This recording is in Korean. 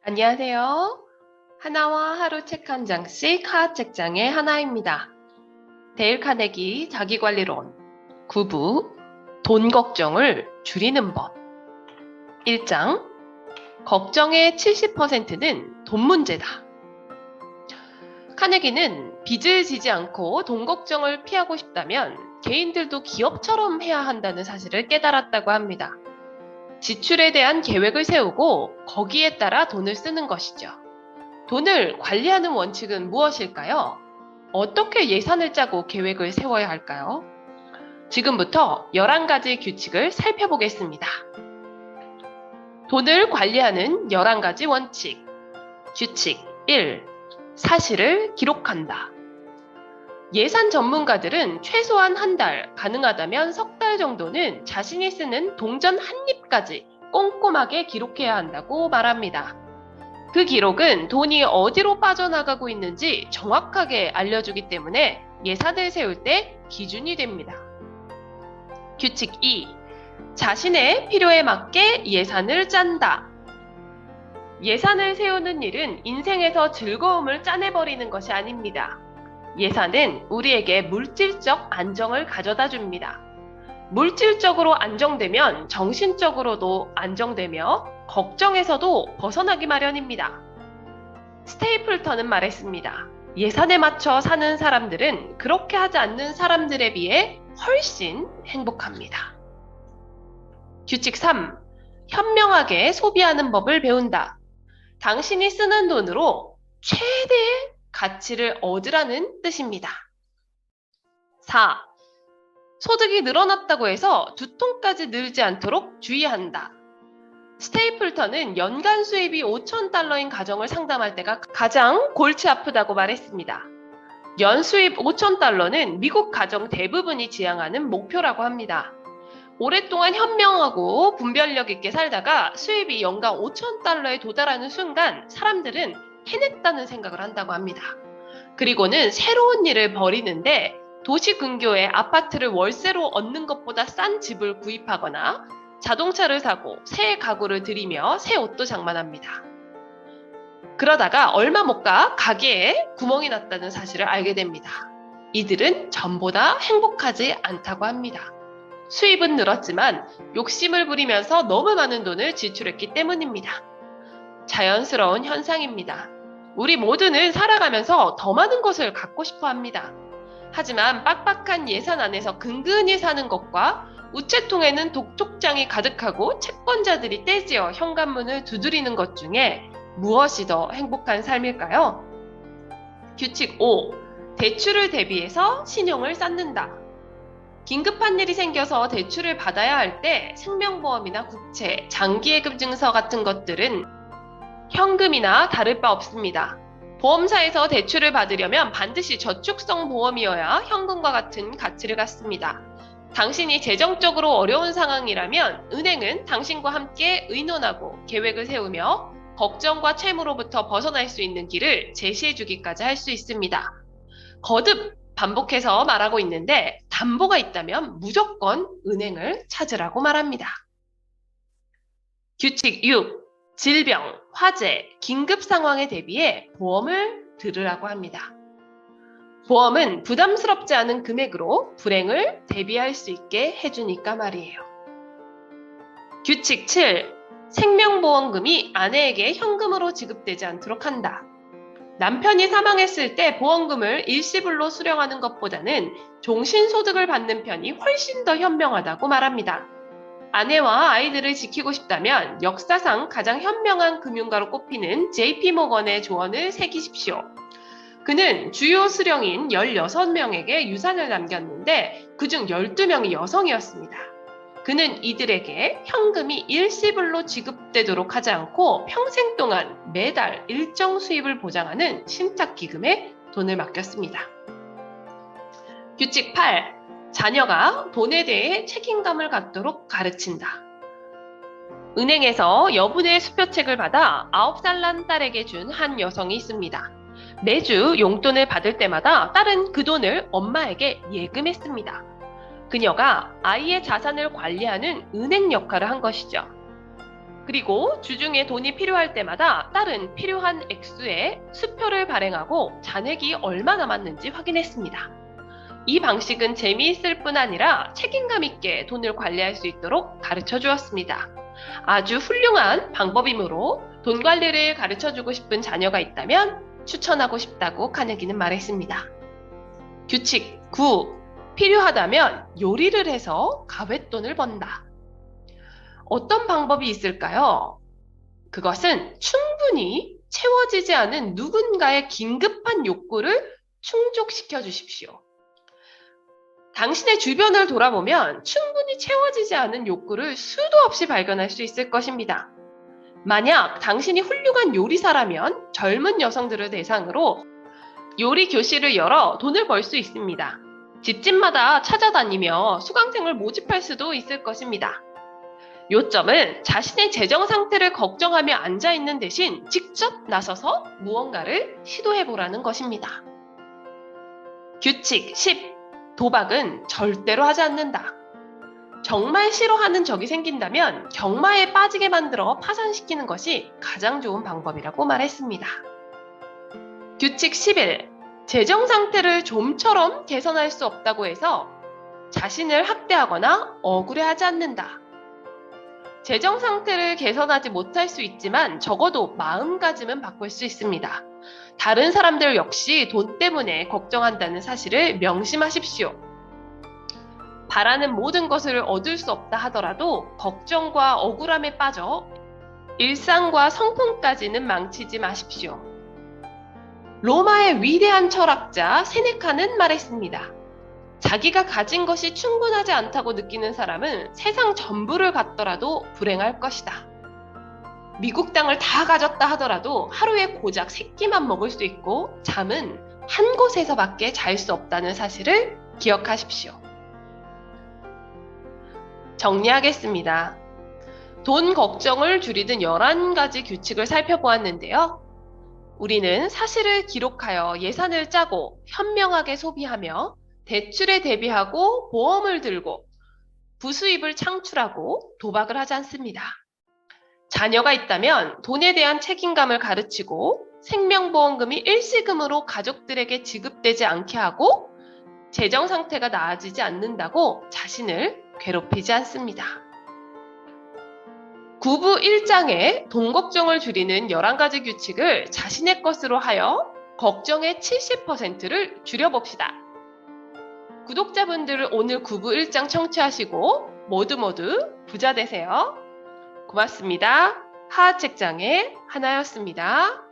안녕하세요. 하나와 하루 책 한 장씩 하하책장의 하나입니다. 데일 카네기 자기관리론 9부 돈 걱정을 줄이는 법 1장 걱정의 70%는 돈 문제다. 카네기는 빚을 지지 않고 돈 걱정을 피하고 싶다면 개인들도 기업처럼 해야 한다는 사실을 깨달았다고 합니다. 지출에 대한 계획을 세우고 거기에 따라 돈을 쓰는 것이죠. 돈을 관리하는 원칙은 무엇일까요? 어떻게 예산을 짜고 계획을 세워야 할까요? 지금부터 11가지 규칙을 살펴보겠습니다. 돈을 관리하는 11가지 원칙. 규칙 1. 사실을 기록한다. 예산 전문가들은 최소한 한 달, 가능하다면 석 달 정도는 자신이 쓰는 동전 한 입까지 꼼꼼하게 기록해야 한다고 말합니다. 그 기록은 돈이 어디로 빠져나가고 있는지 정확하게 알려주기 때문에 예산을 세울 때 기준이 됩니다. 규칙 2. 자신의 필요에 맞게 예산을 짠다. 예산을 세우는 일은 인생에서 즐거움을 짜내버리는 것이 아닙니다. 예산은 우리에게 물질적 안정을 가져다 줍니다. 물질적으로 안정되면 정신적으로도 안정되며 걱정에서도 벗어나기 마련입니다. 스테이플턴은 말했습니다. 예산에 맞춰 사는 사람들은 그렇게 하지 않는 사람들에 비해 훨씬 행복합니다. 규칙 3. 현명하게 소비하는 법을 배운다. 당신이 쓰는 돈으로 최대의 가치를 얻으라는 뜻입니다. 4. 소득이 늘어났다고 해서 두통까지 늘지 않도록 주의한다. 스테이플턴은 연간 수입이 $5,000인 가정을 상담할 때가 가장 골치 아프다고 말했습니다. 연 수입 $5,000는 미국 가정 대부분이 지향하는 목표라고 합니다. 오랫동안 현명하고 분별력 있게 살다가 수입이 연간 $5,000에 도달하는 순간 사람들은 해냈다는 생각을 한다고 합니다. 그리고는 새로운 일을 벌이는데 도시 근교에 아파트를 월세로 얻는 것보다 싼 집을 구입하거나 자동차를 사고 새 가구를 들이며 새 옷도 장만합니다. 그러다가 얼마 못 가 가게에 구멍이 났다는 사실을 알게 됩니다. 이들은 전보다 행복하지 않다고 합니다. 수입은 늘었지만 욕심을 부리면서 너무 많은 돈을 지출했기 때문입니다. 자연스러운 현상입니다. 우리 모두는 살아가면서 더 많은 것을 갖고 싶어 합니다. 하지만 빡빡한 예산 안에서 근근히 사는 것과 우체통에는 독촉장이 가득하고 채권자들이 떼지어 현관문을 두드리는 것 중에 무엇이 더 행복한 삶일까요? 규칙 5. 대출을 대비해서 신용을 쌓는다. 긴급한 일이 생겨서 대출을 받아야 할 때 생명보험이나 국채, 장기예금 증서 같은 것들은 현금이나 다를 바 없습니다. 보험사에서 대출을 받으려면 반드시 저축성 보험이어야 현금과 같은 가치를 갖습니다. 당신이 재정적으로 어려운 상황이라면 은행은 당신과 함께 의논하고 계획을 세우며 걱정과 채무로부터 벗어날 수 있는 길을 제시해주기까지 할 수 있습니다. 거듭 반복해서 말하고 있는데 담보가 있다면 무조건 은행을 찾으라고 말합니다. 규칙 6. 질병, 화재, 긴급 상황에 대비해 보험을 들으라고 합니다. 보험은 부담스럽지 않은 금액으로 불행을 대비할 수 있게 해주니까 말이에요. 규칙 7. 생명보험금이 아내에게 현금으로 지급되지 않도록 한다. 남편이 사망했을 때 보험금을 일시불로 수령하는 것보다는 종신소득을 받는 편이 훨씬 더 현명하다고 말합니다. 아내와 아이들을 지키고 싶다면 역사상 가장 현명한 금융가로 꼽히는 JP모건의 조언을 새기십시오. 그는 주요 수령인 16명에게 유산을 남겼는데 그중 12명이 여성이었습니다. 그는 이들에게 현금이 일시불로 지급되도록 하지 않고 평생 동안 매달 일정 수입을 보장하는 신탁기금에 돈을 맡겼습니다. 규칙 8. 자녀가 돈에 대해 책임감을 갖도록 가르친다. 은행에서 여분의 수표책을 받아 9살 난 딸에게 준 한 여성이 있습니다. 매주 용돈을 받을 때마다 딸은 그 돈을 엄마에게 예금했습니다. 그녀가 아이의 자산을 관리하는 은행 역할을 한 것이죠. 그리고 주중에 돈이 필요할 때마다 딸은 필요한 액수의 수표를 발행하고 잔액이 얼마 남았는지 확인했습니다. 이 방식은 재미있을 뿐 아니라 책임감 있게 돈을 관리할 수 있도록 가르쳐 주었습니다. 아주 훌륭한 방법이므로 돈 관리를 가르쳐 주고 싶은 자녀가 있다면 추천하고 싶다고 카네기는 말했습니다. 규칙 9. 필요하다면 요리를 해서 가뱃돈을 번다. 어떤 방법이 있을까요? 그것은 충분히 채워지지 않은 누군가의 긴급한 욕구를 충족시켜 주십시오. 당신의 주변을 돌아보면 충분히 채워지지 않은 욕구를 수도 없이 발견할 수 있을 것입니다. 만약 당신이 훌륭한 요리사라면 젊은 여성들을 대상으로 요리 교실을 열어 돈을 벌 수 있습니다. 집집마다 찾아다니며 수강생을 모집할 수도 있을 것입니다. 요점은 자신의 재정 상태를 걱정하며 앉아있는 대신 직접 나서서 무언가를 시도해보라는 것입니다. 규칙 10. 도박은 절대로 하지 않는다. 정말 싫어하는 적이 생긴다면 경마에 빠지게 만들어 파산시키는 것이 가장 좋은 방법이라고 말했습니다. 규칙 11. 재정 상태를 좀처럼 개선할 수 없다고 해서 자신을 학대하거나 억울해하지 않는다. 재정 상태를 개선하지 못할 수 있지만 적어도 마음가짐은 바꿀 수 있습니다. 다른 사람들 역시 돈 때문에 걱정한다는 사실을 명심하십시오. 바라는 모든 것을 얻을 수 없다 하더라도 걱정과 억울함에 빠져 일상과 성품까지는 망치지 마십시오. 로마의 위대한 철학자 세네카는 말했습니다. 자기가 가진 것이 충분하지 않다고 느끼는 사람은 세상 전부를 갖더라도 불행할 것이다. 미국 땅을 다 가졌다 하더라도 하루에 고작 3끼만 먹을 수 있고 잠은 한 곳에서밖에 잘 수 없다는 사실을 기억하십시오. 정리하겠습니다. 돈 걱정을 줄이는 11가지 규칙을 살펴보았는데요. 우리는 사실을 기록하여 예산을 짜고 현명하게 소비하며 대출에 대비하고 보험을 들고 부수입을 창출하고 도박을 하지 않습니다. 자녀가 있다면 돈에 대한 책임감을 가르치고 생명보험금이 일시금으로 가족들에게 지급되지 않게 하고 재정 상태가 나아지지 않는다고 자신을 괴롭히지 않습니다. 구부 1장의 돈 걱정을 줄이는 11가지 규칙을 자신의 것으로 하여 걱정의 70%를 줄여봅시다. 구독자분들 오늘 구부 1장 청취하시고 모두 부자 되세요. 고맙습니다. 하하책장의 하나였습니다.